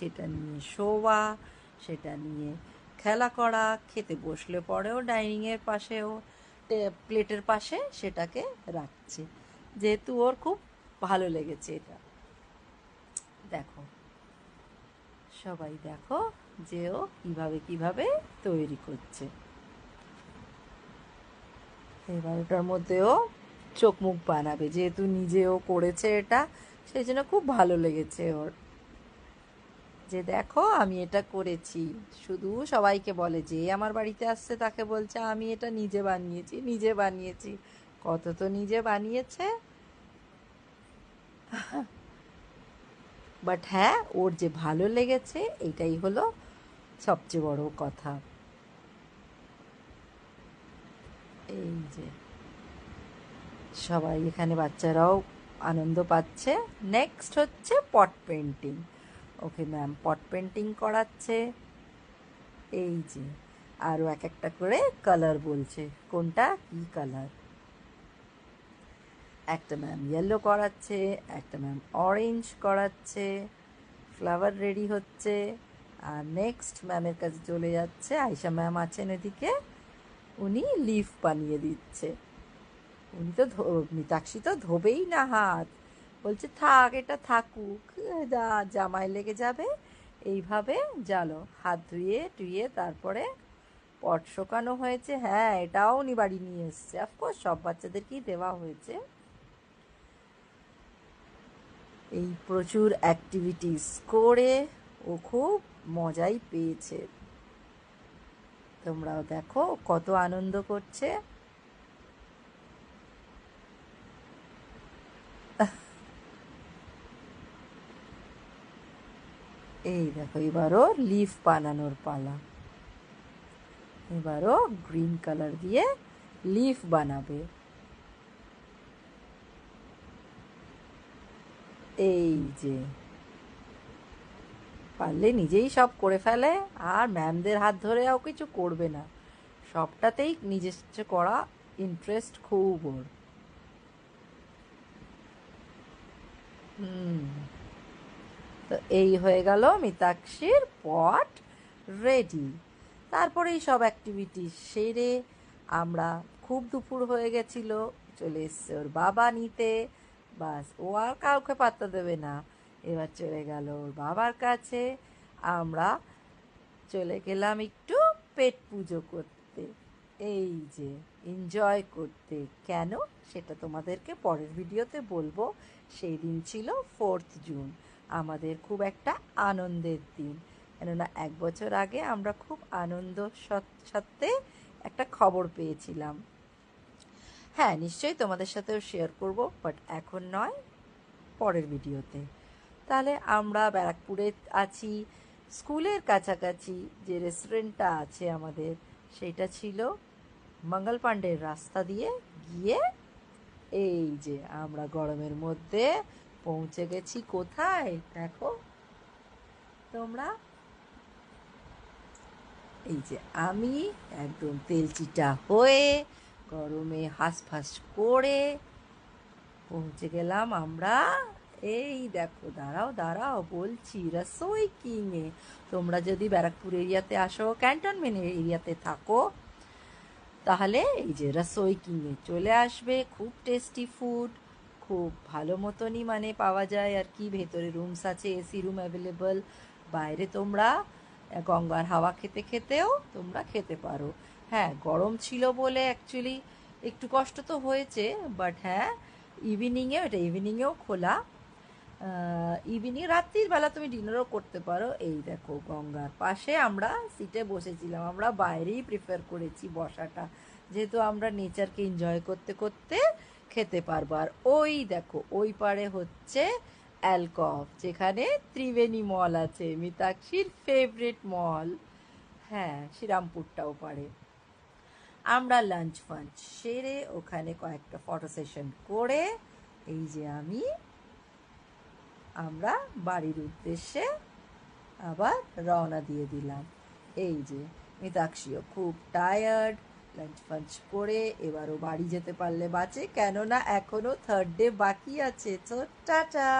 সেটা নিয়ে শোয়া, সেটা নিয়ে খেলা করা, খেতে বসলে পরেও ডাইনিংয়ের পাশেও প্লেটের পাশে সেটাকে রাখছে, যেহেতু ওর খুব ভালো লেগেছে এটা। দেখো সবাই দেখো যে ও কিভাবে কিভাবে তৈরি করছে। এবার ওটার মধ্যেও চোখ মুখ বানাবে, যেহেতু নিজেও করেছে এটা, সেই জন্য খুব ভালো লেগেছে ওর, যে দেখো আমি এটা করেছি। শুধু সবাইকে বলে, যে আমার বাড়িতে আসছে তাকে বলছে আমি এটা নিজে বানিয়েছি, নিজে বানিয়েছি। কত তো নিজে বানিয়েছে, বাট হ্যাঁ ওর যে ভালো লেগেছে এইটাই হলো সবচেয়ে বড় কথা। এই যে সবাই এখানে বাচ্চারাও আনন্দ পাচ্ছে। নেক্সট হচ্ছে পট পেন্টিং। ওকে ম্যাম পট পেন্টিং করাচ্ছে। এই যে আরও এক একটা করে কালার বলছে কোনটা কি কালার। একটা ম্যাম ইয়েলো করাচ্ছে, একটা ম্যাম অরেঞ্জ করাচ্ছে, ফ্লাওয়ার রেডি হচ্ছে। আর নেক্সট ম্যামের কাছে চলে যাচ্ছে, আয়শা ম্যাম আছেন এদিকে, উনি লিফ বানিয়ে দিচ্ছে। উনি তো মিতাক্ষী তো ধোবেই না হাত, বলছে থাক এটা থাকুক, জামায় লেগে যাবে। এইভাবে জালো হাত ধুয়ে টুয়ে তারপরে পট শোকানো হয়েছে। হ্যাঁ এটাও উনি বাড়ি নিয়ে এসছে, অফকোর্স সব বাচ্চাদেরকেই দেওয়া হয়েছে। এই প্রচুর অ্যাক্টিভিটিস করে ও খুব মজাই পেয়েছে। তোমরাও দেখো কত আনন্দ করছে। এই দেখো এবারও লিফ বানানোর পালা। এবারও গ্রিন কালার দিয়ে লিফ বানাবে। এই যে পারলে নিজেই সব করে ফেলে, আর ম্যামদের হাত ধরেও কিছু করবে না, সবটাতেই নিজস্ব করা ইন্টারেস্ট খুব ওর। তো এই হয়ে গেল মিতাক্ষীর পট রেডি। তারপরে এই সব অ্যাক্টিভিটি সেরে আমরা, খুব দুপুর হয়ে গেছিল, চলে এসছে ওর বাবা নিতে। বাস ও আর কাউকে পাত্তা দেবে না, এবার চলে গেল ওর বাবার কাছে। আমরা চলে গেলাম একটু পেট পুজো করতে, এই যে এনজয় করতে। কেন সেটা তোমাদেরকে পরের ভিডিওতে বলবো। সেই দিন ছিল 4th জুন, আমাদের খুব একটা আনন্দের দিন, কেননা 1 বছর আগে আমরা খুব আনন্দ সত্ত্বে একটা খবর পেয়েছিলাম। হ্যাঁ নিশ্চয়ই তোমাদের সাথেও শেয়ার করব, বাট এখন নয়, পরের ভিডিওতে। তাহলে আমরা ব্যারাকপুরে আছি, স্কুলের কাছাকাছি যে রেস্টুরেন্টটা আছে আমাদের, সেটা ছিল মঙ্গল পাণ্ডের রাস্তা দিয়ে গিয়ে। এই যে আমরা গরমের মধ্যে পৌঁছে গেছি কোথায় দেখো তোমরা। এই যে আমি একদম তেলচিটা হয়ে গরমে হাঁসফাঁস করে পৌঁছে গেলাম আমরা। এই দেখো দাঁড়াও দাঁড়াও বলছি, রসোই কিংয়ে। তোমরা যদি ব্যারাকপুর এরিয়াতে আসো, ক্যান্টনমেন্ট এরিয়াতে থাকো, তাহলে এই যে রসোই কিংয়ে চলে আসবে। খুব টেস্টি ফুড, খুব ভালো মতনই মানে পাওয়া যায় আর কি। ভেতরে রুমস আছে, এসি রুম অ্যাভেলেবল। বাইরে তোমরা গঙ্গার হাওয়া খেতে খেতেও তোমরা খেতে পারো। হ্যাঁ গরম ছিল বলে অ্যাকচুয়ালি একটু কষ্ট তো হয়েছে, বাট হ্যাঁ ইভিনিংয়েও, এটা ইভিনিংয়েও খোলা। ইভিনিং রাত্রির বেলা তুমি ডিনারও করতে পারো। এই দেখো গঙ্গার পাশে আমরা সিটে বসেছিলাম, আমরা বাইরেই প্রিফার করেছি বসাটা, যেহেতু আমরা নেচারকে এনজয় করতে করতে খেতে পারবো। আর ওই দেখো ওই পারে হচ্ছে অ্যালকভ, যেখানে ত্রিবেণী মল আছে, মিতাক্ষীর ফেভারিট মল। হ্যাঁ শ্রীরামপুরটাও পারে। আমরা লাঞ্চ ফাঞ্চ সেরে ওখানে কয়েকটা ফটো সেশন করে এই যে আমরা বাড়ির উদ্দেশ্যে আবার রওনা দিয়ে দিলাম। এই যে মিতাক্ষীও খুব টায়ার্ড, লাঞ্চ ফাঞ্চ করে এবারও বাড়ি যেতে পারলে বাঁচে, কেননা এখনো 3rd ডে বাকি আছে। তো টাটা।